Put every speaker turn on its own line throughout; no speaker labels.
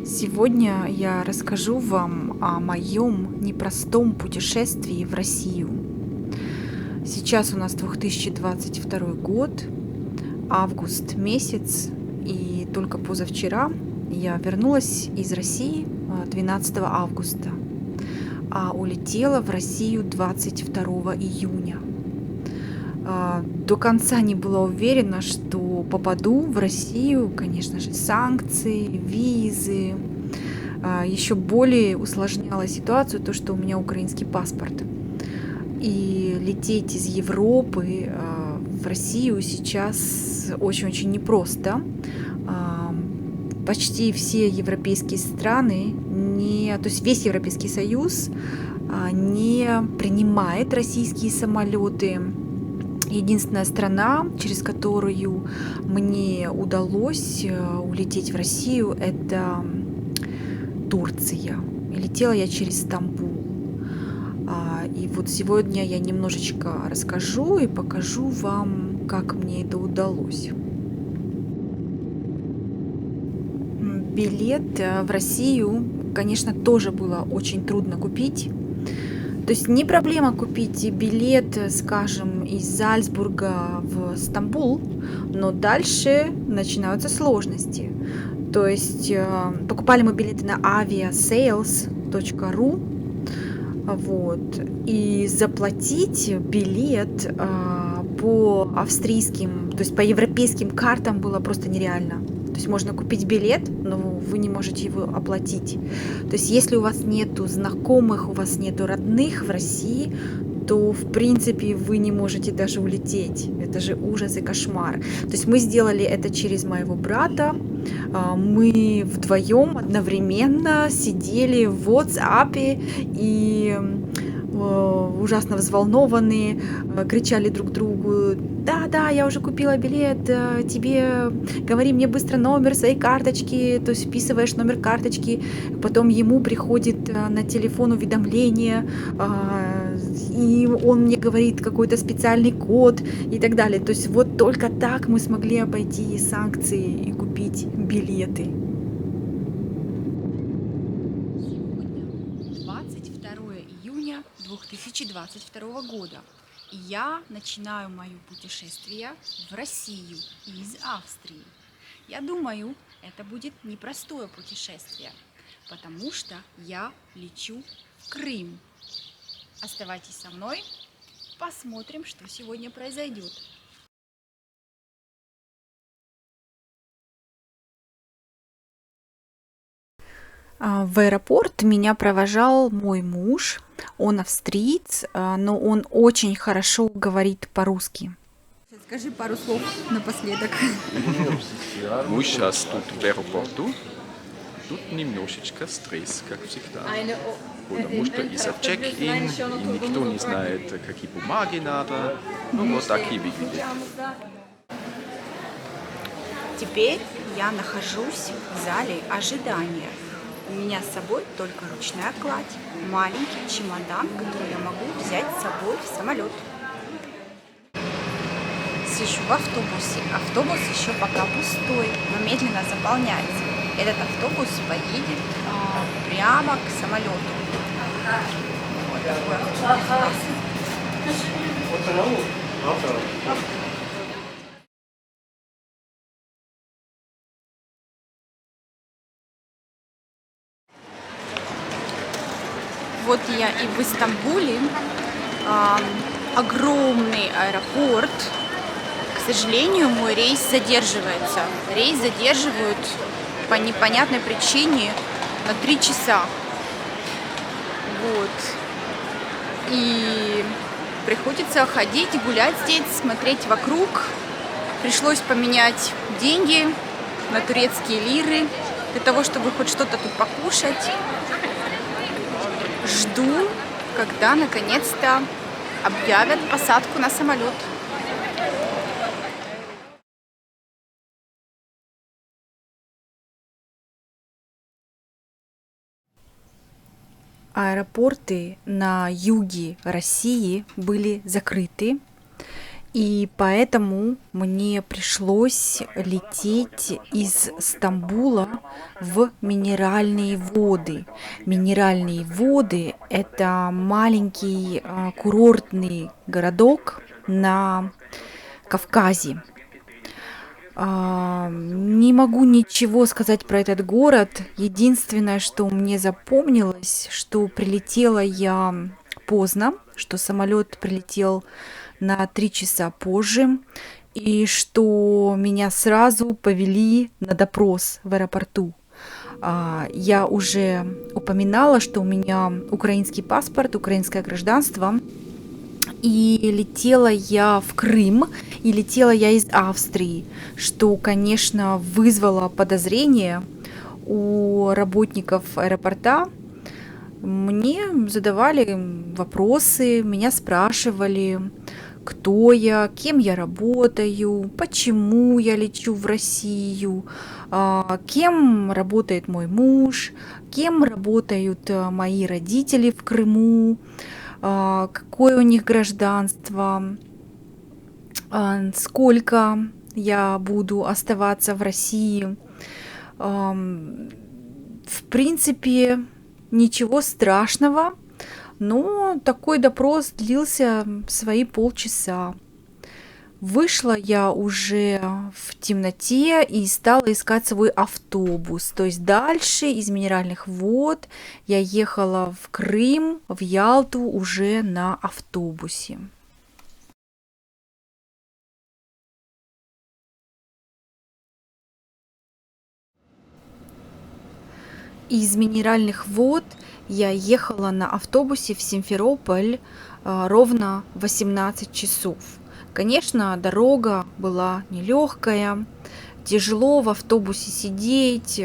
Сегодня я расскажу вам о моем непростом путешествии в Россию. Сейчас у нас 2022 год, август месяц, и только позавчера я вернулась из России 12 августа, а улетела в Россию 22 июня. До конца не была уверена, что попаду в Россию, конечно же, санкции, визы. Еще более усложняло ситуацию то, что у меня украинский паспорт. И лететь из Европы в Россию сейчас очень-очень непросто. Почти все европейские страны, то есть весь Европейский Союз не принимает российские самолеты. Единственная страна, через которую мне удалось улететь в Россию, это Турция. И летела я через Стамбул. И вот сегодня я немножечко расскажу и покажу вам, как мне это удалось. Билет в Россию, конечно, тоже было очень трудно купить. То есть не проблема купить билет, скажем, из Зальцбурга в Стамбул, но дальше начинаются сложности. То есть покупали мы билеты на aviasales.ru, вот, и заплатить билет по австрийским, то есть по европейским картам было просто нереально. То есть можно купить билет, но вы не можете его оплатить. То есть если у вас нету знакомых, у вас нету родных в России, то в принципе вы не можете даже улететь. Это же ужас и кошмар. То есть мы сделали это через моего брата. Мы вдвоем одновременно сидели в WhatsApp и ужасно взволнованные, кричали друг другу: да, я уже купила билет, тебе говори мне быстро номер своей карточки, то есть вписываешь номер карточки, потом ему приходит на телефон уведомление, и он мне говорит какой-то специальный код и так далее. То есть вот только так мы смогли обойти санкции и купить билеты. 22 июня 2022 года. И я начинаю мое путешествие в Россию из Австрии. Я думаю, это будет непростое путешествие, потому что я лечу в Крым. Оставайтесь со мной, посмотрим, что сегодня произойдет. В аэропорт меня провожал мой муж. Он австриец, но он очень хорошо говорит по-русски. Скажи пару слов напоследок.
Мы сейчас тут в аэропорту. Тут немножечко стресс, как всегда. Потому что из-за чек-ин, и никто не знает, какие бумаги надо. Ну, вот такие выглядят.
Теперь я нахожусь в зале ожидания. У меня с собой только ручная кладь, маленький чемодан, который я могу взять с собой в самолет. Сижу в автобусе. Автобус еще пока пустой, но медленно заполняется. Этот автобус поедет прямо к самолету. Вот такой автобус. Вот я и в Стамбуле. Огромный аэропорт. К сожалению, мой рейс задерживается. Рейс задерживают по непонятной причине на 3 часа. Вот. И приходится ходить, гулять здесь, смотреть вокруг. Пришлось поменять деньги на турецкие лиры для того, чтобы хоть что-то тут покушать. Жду, когда наконец-то объявят посадку на самолет. Аэропорты на юге России были закрыты, И поэтому мне пришлось лететь из Стамбула в Минеральные воды. Минеральные воды — это маленький курортный городок на Кавказе. Не могу ничего сказать про этот город. Единственное, что мне запомнилось, что прилетела я поздно, что самолет прилетел на 3 часа позже, и что меня сразу повели на допрос в аэропорту. Я уже упоминала, что у меня украинский паспорт, украинское гражданство, и летела я в Крым, и летела я из Австрии, что, конечно, вызвало подозрение у работников аэропорта. Мне задавали вопросы, меня спрашивали, кто я, кем я работаю, почему я лечу в Россию, кем работает мой муж, кем работают мои родители в Крыму, какое у них гражданство, сколько я буду оставаться в России. В принципе, ничего страшного, но такой допрос длился свои полчаса. Вышла я уже в темноте и стала искать свой автобус. То есть дальше из Минеральных вод я ехала в Крым, в Ялту уже на автобусе. Из Минеральных вод я ехала на автобусе в Симферополь ровно 18 часов. Конечно, дорога была нелегкая, тяжело в автобусе сидеть,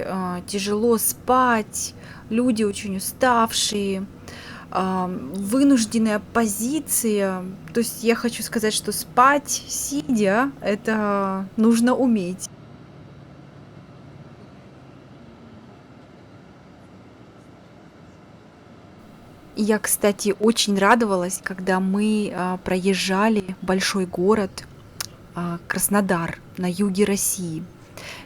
тяжело спать, люди очень уставшие, вынужденная позиция. То есть я хочу сказать, что спать сидя — это нужно уметь. Я, кстати, очень радовалась, когда мы проезжали большой город Краснодар на юге России.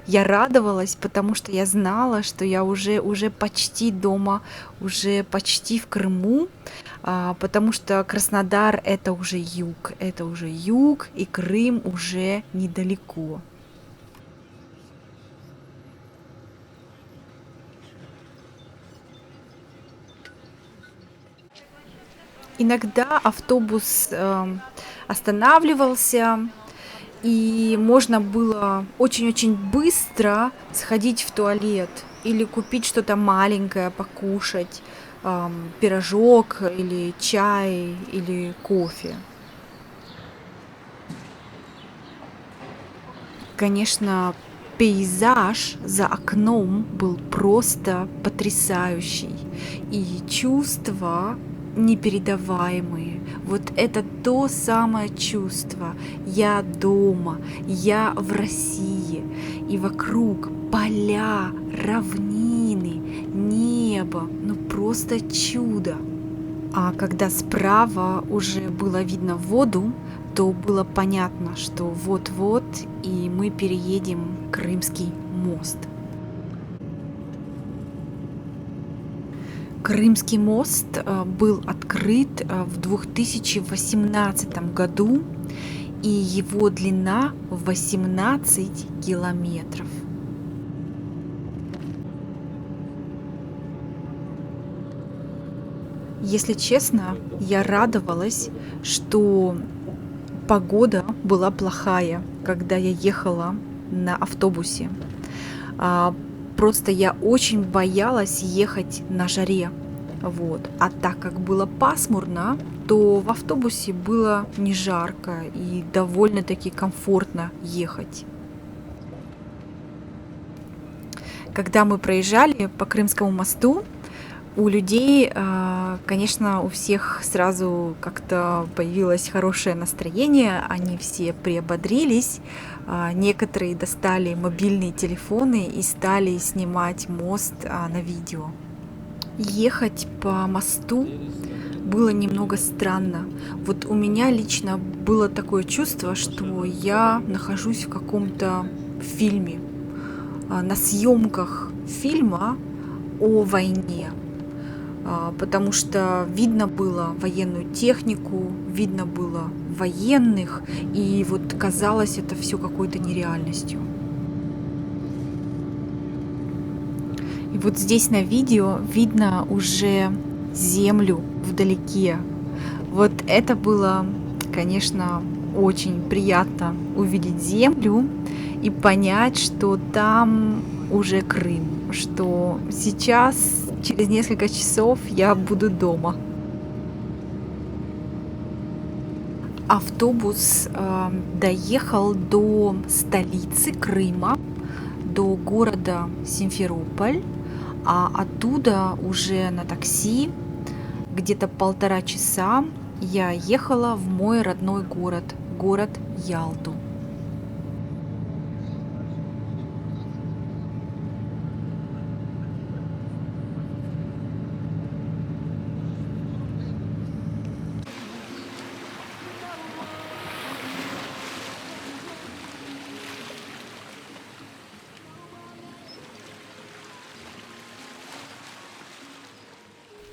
Я радовалась, потому что я знала, что я уже почти дома, уже почти в Крыму, потому что Краснодар — это уже юг, и Крым уже недалеко. Иногда автобус останавливался, и можно было очень-очень быстро сходить в туалет или купить что-то маленькое покушать, пирожок или чай или кофе. Конечно, пейзаж за окном был просто потрясающий, и чувства непередаваемые. Вот это то самое чувство. Я дома, я в России, и вокруг поля, равнины, небо, ну просто чудо. А когда справа уже было видно воду, то было понятно, что вот-вот и мы переедем Крымский мост. Крымский мост был открыт в 2018 году, и его длина 18 километров. Если честно, я радовалась, что погода была плохая, когда я ехала на автобусе. Просто я очень боялась ехать на жаре. Вот. А так как было пасмурно, то в автобусе было не жарко и довольно-таки комфортно ехать. Когда мы проезжали по Крымскому мосту, у людей, конечно, у всех сразу как-то появилось хорошее настроение, они все приободрились, некоторые достали мобильные телефоны и стали снимать мост на видео. Ехать по мосту было немного странно. Вот у меня лично было такое чувство, что я нахожусь в каком-то фильме, на съемках фильма о войне, потому что видно было военную технику, видно было военных, и вот казалось это все какой-то нереальностью. И вот здесь на видео видно уже землю вдалеке. Вот это было, конечно, очень приятно увидеть землю и понять, что там уже Крым, что сейчас, через несколько часов я буду дома. Автобус доехал до столицы Крыма, до города Симферополь, а оттуда уже на такси где-то 1,5 часа я ехала в мой родной город, город Ялту.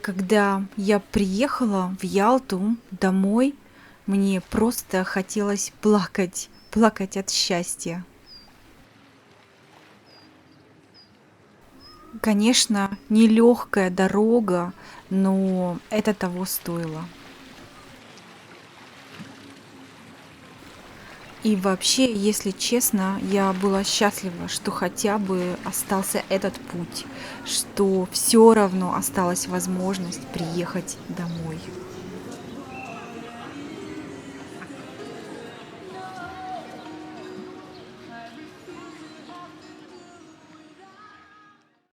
Когда я приехала в Ялту домой, мне просто хотелось плакать, плакать от счастья. Конечно, нелегкая дорога, но это того стоило. И вообще, если честно, я была счастлива, что хотя бы остался этот путь, что все равно осталась возможность приехать домой.